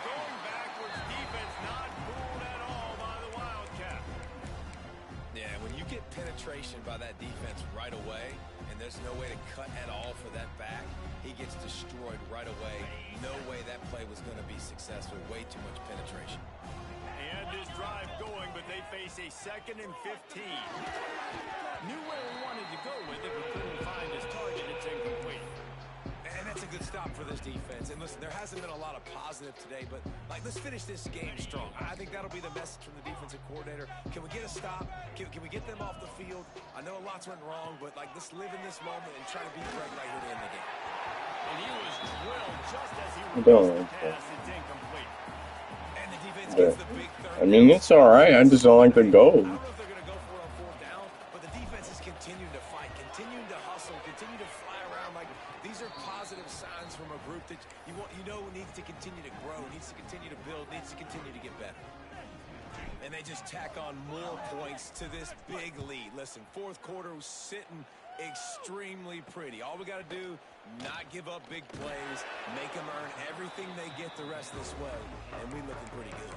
going backwards. Defense not fooled at all by the Wildcat. Yeah, when you get penetration by that defense right away, and there's no way to cut at all for that back, he gets destroyed right away. No way that play was going to be successful. Way too much penetration. And this drive going, but they face a 2nd and 15. Knew where he wanted to go with it, but couldn't find his target. It's incomplete. And that's a good stop. this defense. And listen, there hasn't been a lot of positive today, but like, let's finish this game strong. I think that'll be the message from the defensive coordinator. Can we get a stop? Can we get them off the field? I know lots went wrong, but like, let's live in this moment and try to beat Greg right here to end the game. And he was drilled just as he I released don't the like that. pass. It's incomplete. And the defense But, gets the big third. I mean, it's alright. I just don't like the I goal. don't know if they're going to go for it on fourth down, but the defense is continuing to fight, continuing to hustle, continue to fly around. Like, these are positive signs from a group that needs to continue to grow, needs to continue to build, needs to continue to get better. And they just tack on more points to this big lead. Listen, fourth quarter was sitting extremely pretty. All we got to do, not give up big plays, make them earn everything they get the rest of this way, and we looking pretty good.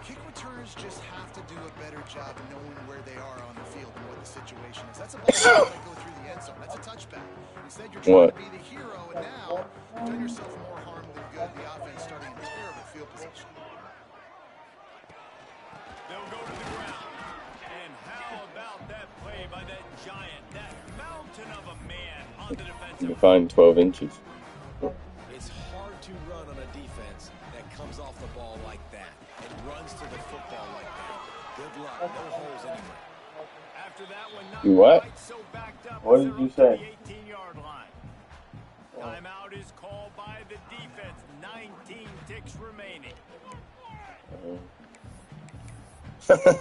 Kick returners just have to do a better job knowing where they are on the field and what the situation is. That's a ball that might go through the end zone. That's a touchback. Instead, you're trying to be the hero, and now you've done yourself more harm than good. The offense starting in terrible field position. They'll go to the ground. And how about that play by that giant, that mountain of a man on the defensive? You find 12 inches. It's hard to run on a defense that comes off the ball like that and runs to the football like that. Good luck. No holes anywhere. After that one, not You what? quite so backed up What as did they're you up to say? the 18-yard line. Timeout is called by the defense. 19 ticks remaining. The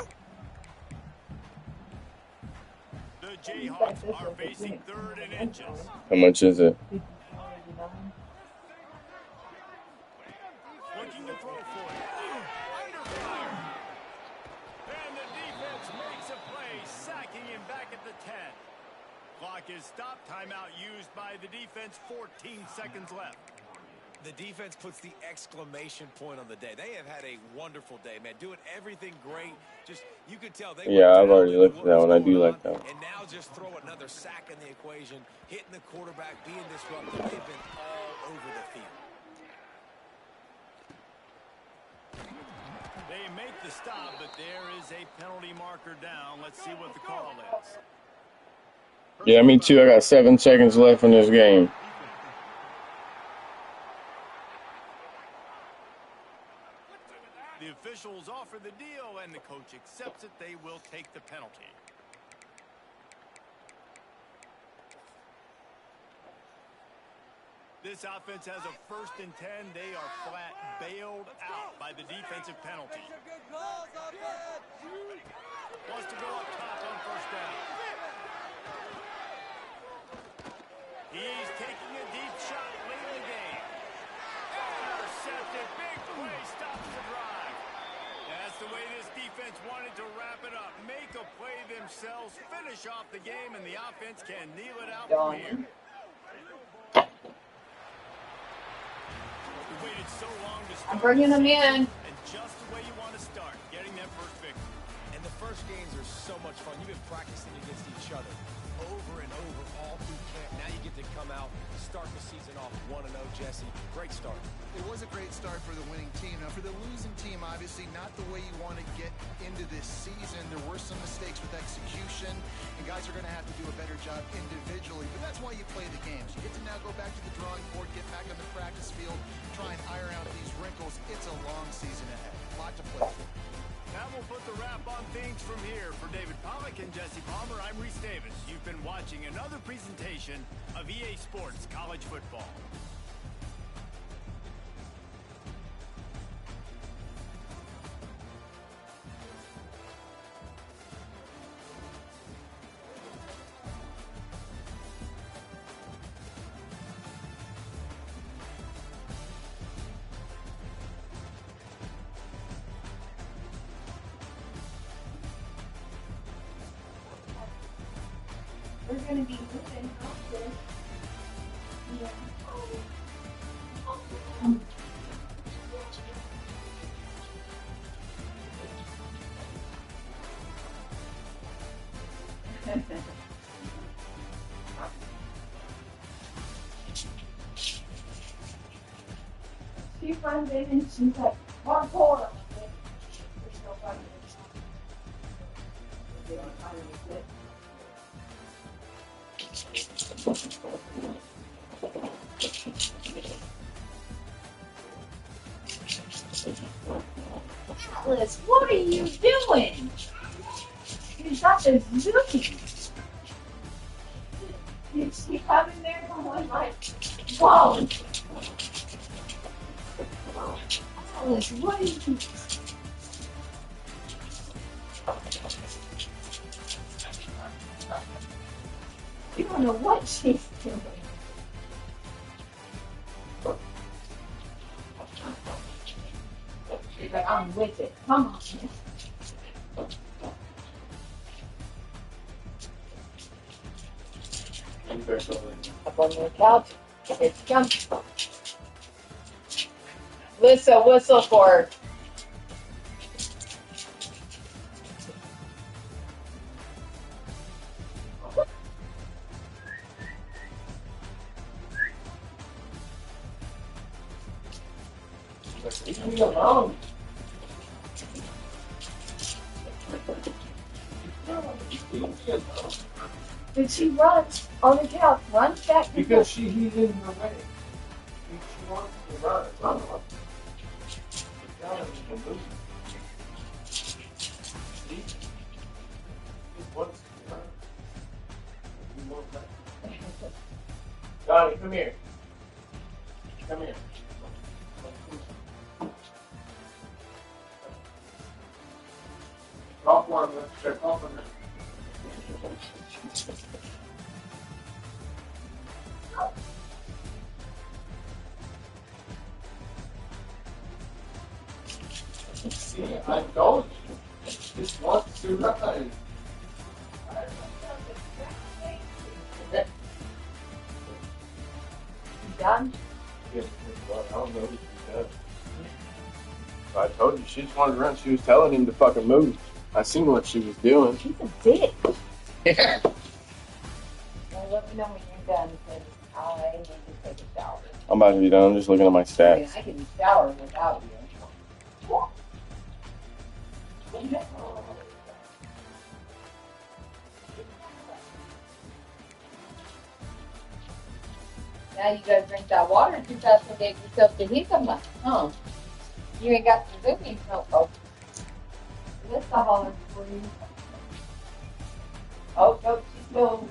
Jayhawks are facing third and inches. How much is it? Looking to throw for it. Under fire. And the defense makes a play, sacking him back at the 10. Clock is stopped. Timeout used by the defense. 14 seconds left. The defense puts the exclamation point on the day. They have had a wonderful day, man. Doing everything great. Just, you could tell they Yeah, were I've already down looked with at that what one. I was do going like that on, one. and now just throw another sack in the equation, hitting the quarterback, being disruptive. They've been all over the field. They make the stop, but there is a penalty marker down. Let's see what the call is. Yeah, me too. I got 7 seconds left in this game. The officials offer the deal, and the coach accepts it. They will take the penalty. This offense has a 1st and 10. They are flat bailed out by the defensive penalty. Wants to go up top on 1st down. He's taking a deep shot late in the game. Intercepted. Big play stops the drive. That's the way this defense wanted to wrap it up. Make a play themselves, finish off the game, and the offense can kneel it out from here. We waited so long to start. I'm bringing them in. And just the way you want to start, getting that first victory. And the first games are so much fun. You've been practicing against each other over and over all through camp. Now you get to come out, start the season off 1-0, Jesse. Great start. It was a great start for the winning team. Now, for the losing team, obviously not the way you want to get into this season. There were some mistakes with execution, and guys are going to have to do a better job individually. But that's why you play the games. You get to now go back to the drawing board, get back on the practice field, try and iron out these wrinkles. It's a long season ahead. A lot to play for. That will put the wrap on things from here. For David Pollack and Jesse Palmer, I'm Reese Davis. You've been watching another presentation of EA Sports College Football. We're going to be moving houses. Yeah. She runs in and she's like, one quarter. There's no fun. They don't find anything. Atlas, what are you doing? You got the zoomies. You see coming there from one like, whoa. Atlas, what are you? You don't know what she's doing. She's like, I'm with it. Come on. Up on the couch. Here she comes. Lissa, whistle for her. Leave me alone. Did she run on the couch? Run back. Because he's in her way. She wants to run. Run. Johnny, come here. Come here. Drop one. Let's check off on her. See, I told you. This wants to run. You done? Yes, I don't know what she does. I told you, she just wanted to run. She was telling him to fucking move. I seen what she was doing. He's a dick. Yeah. Well, let me know when you're done because I need to take a shower. I'm about to be done. I'm just looking at my I stats. mean, I can shower without you. Now you gotta drink that water too fast and get yourself to hiccup, huh? You ain't got the zoomies, no. Oh. Let's the holler for you. Oh, no, she's still.